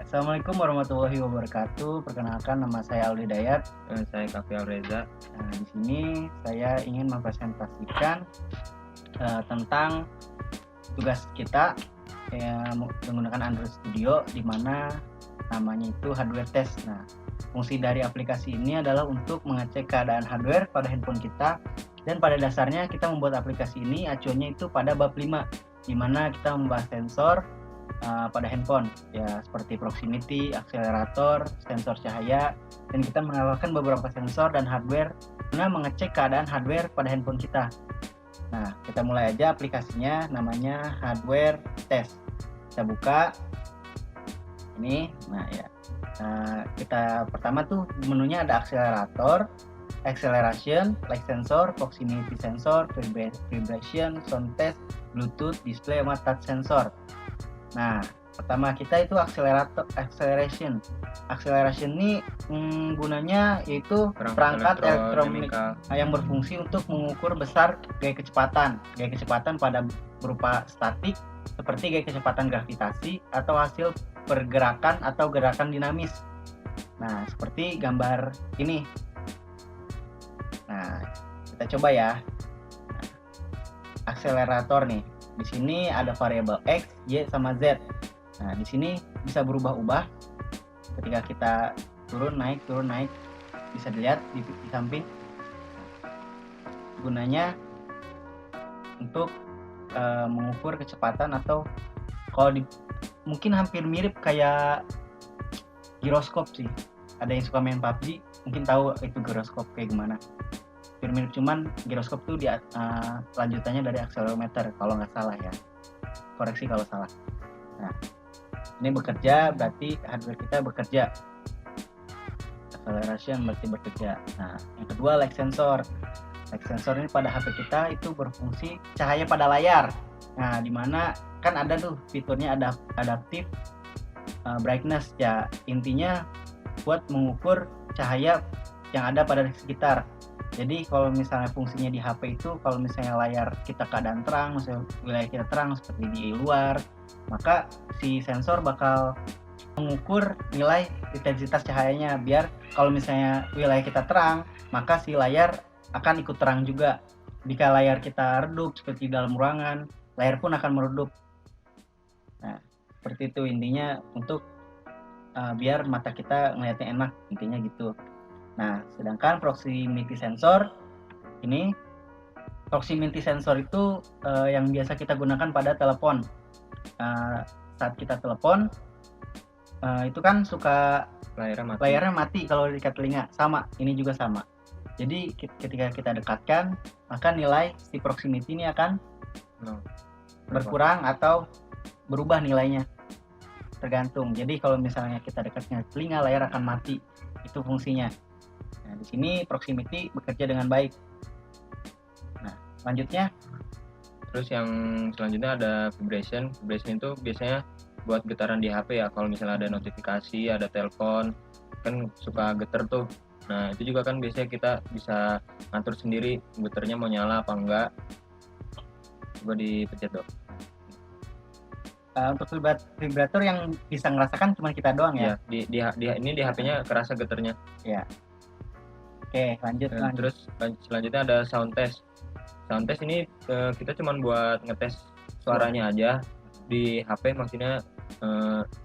Assalamualaikum warahmatullahi wabarakatuh. Perkenalkan, nama saya Aldi Dayat. Saya Kafial Reza. Nah, di sini saya ingin mempresentasikan tentang tugas kita menggunakan Android Studio, di mana namanya itu hardware test. Nah, fungsi dari aplikasi ini adalah untuk mengecek keadaan hardware pada handphone kita, dan pada dasarnya kita membuat aplikasi ini acuannya itu pada bab 5, di mana kita membahas sensor pada handphone, ya seperti proximity, akselerator, sensor cahaya, dan kita menambahkan beberapa sensor dan hardware guna mengecek keadaan hardware pada handphone kita. Nah, kita mulai aja aplikasinya, namanya hardware test. Kita buka ini. Nah ya, kita pertama tuh menunya ada akselerator, acceleration, light sensor, proximity sensor, vibration, sound test, bluetooth, display, sama touch sensor. Nah, pertama kita itu acceleration. Acceleration ini gunanya yaitu perangkat elektronik yang berfungsi untuk mengukur besar gaya kecepatan. Gaya kecepatan pada berupa statik, seperti gaya kecepatan gravitasi, atau hasil pergerakan atau gerakan dinamis. Nah, seperti gambar ini. Nah, kita coba ya. Nah, akselerator nih. Di sini ada variabel X, Y, sama Z. Nah, di sini bisa berubah-ubah ketika kita turun naik. Bisa dilihat di samping. Gunanya untuk mengukur kecepatan, atau kalau mungkin hampir mirip kayak giroskop sih. Ada yang suka main PUBG mungkin tahu itu giroskop kayak gimana. Mirip, cuman giroskop tuh lanjutannya dari akselerometer kalau nggak salah ya, koreksi kalau salah. Nah, ini bekerja berarti hardware kita bekerja, acceleration berarti bekerja. Nah, yang kedua light sensor. Light sensor ini pada HP kita itu berfungsi cahaya pada layar. Nah, dimana kan ada tuh fiturnya adaptive brightness ya, intinya buat mengukur cahaya yang ada pada sekitar. Jadi kalau misalnya fungsinya di HP itu, kalau misalnya layar kita keadaan terang, misalnya wilayah kita terang seperti di luar, maka si sensor bakal mengukur nilai intensitas cahayanya, biar kalau misalnya wilayah kita terang, maka si layar akan ikut terang juga. Jika layar kita redup seperti dalam ruangan, layar pun akan meredup. Nah, seperti itu intinya, untuk biar mata kita ngeliatnya enak, intinya gitu. Nah, sedangkan proximity sensor ini, proximity sensor itu yang biasa kita gunakan pada telepon. Saat kita telepon itu kan suka layarnya mati kalau dekat telinga. Sama, ini juga sama. Jadi ketika kita dekatkan, maka nilai si proximity ini akan berkurang atau berubah nilainya, tergantung. Jadi kalau misalnya kita dekatnya telinga, layar akan mati. Itu fungsinya. Nah, di sini proximity bekerja dengan baik. Nah, lanjutnya. Terus yang selanjutnya ada vibration. Vibration itu biasanya buat getaran di HP ya. Kalau misalnya ada notifikasi, ada telepon, kan suka getar tuh. Nah, itu juga kan biasanya kita bisa ngatur sendiri getarnya mau nyala apa enggak. Coba dipencet dong. Untuk vibrator yang bisa ngerasakan cuma kita doang ya? Ya, ini di HP-nya kerasa getarnya. Ya. Oke, lanjut. Terus selanjutnya ada sound test. Sound test ini kita cuma buat ngetes suaranya aja di HP, maksudnya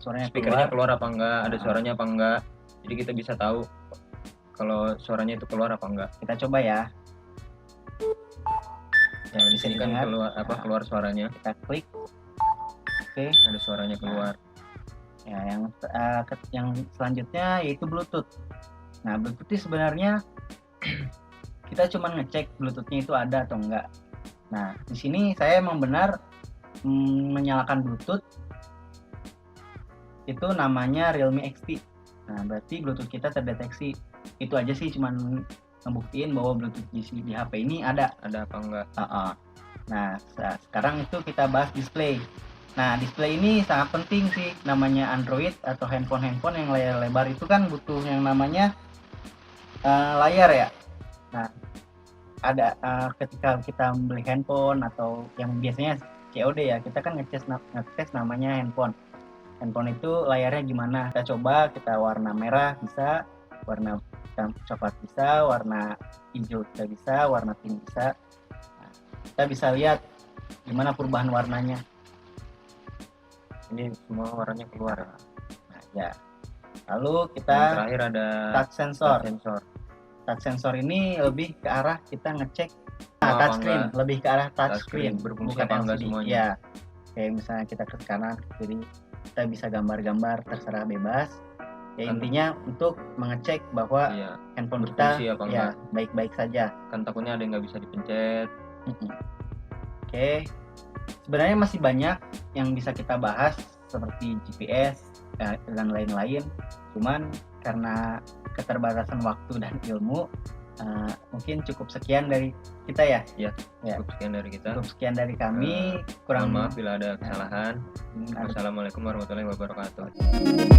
speakernya keluar apa enggak, ada suaranya apa enggak. Jadi kita bisa tahu kalau suaranya itu keluar apa enggak. Kita coba ya. Ya, di sini kan keluar suaranya. Kita klik. Oke, ada suaranya keluar. Ya, yang selanjutnya yaitu Bluetooth. Nah, Bluetooth itu sebenarnya kita cuma ngecek Bluetooth-nya itu ada atau enggak. Nah, di sini saya memang benar menyalakan Bluetooth. Itu namanya Realme XT. Nah, berarti Bluetooth kita terdeteksi. Itu aja sih, cuma ngebuktiin bahwa Bluetooth di HP ini ada apa enggak. Nah, sekarang itu kita bahas display. Nah, display ini sangat penting sih. Namanya Android atau handphone yang layar lebar itu kan butuh yang namanya layar ya. Nah, ada ketika kita beli handphone atau yang biasanya COD ya, kita kan ngetes namanya handphone. handphone itu layarnya gimana. Kita coba, kita warna merah bisa, warna coklat bisa, warna hijau kita bisa, warna pink bisa. Nah, kita bisa lihat gimana perubahan warnanya. Ini semua warnanya keluar. Nah, ya. Lalu Yang kita terakhir ada touch sensor. sensor. Touch sensor ini lebih ke arah kita ngecek Apa touchscreen, enggak? lebih ke arah Touchscreen, touchscreen, berfungsi bukan apa enggak LCD. semuanya. Ya, kayak misalnya kita ke kanan, ke kiri, kita bisa gambar-gambar terserah bebas. Ya Kan- intinya untuk mengecek bahwa Iya, handphone kita berfungsi apa ya enggak. baik-baik saja. Kan takutnya ada yang nggak bisa dipencet. Oke, sebenarnya masih banyak yang bisa kita bahas seperti GPS dan lain-lain. Cuman karena keterbatasan waktu dan ilmu, mungkin cukup sekian dari kita ya. Ya. Cukup sekian dari kita. Cukup sekian dari kami. Mohon maaf bila ada kesalahan. Hmm, Wassalamualaikum warahmatullahi wabarakatuh.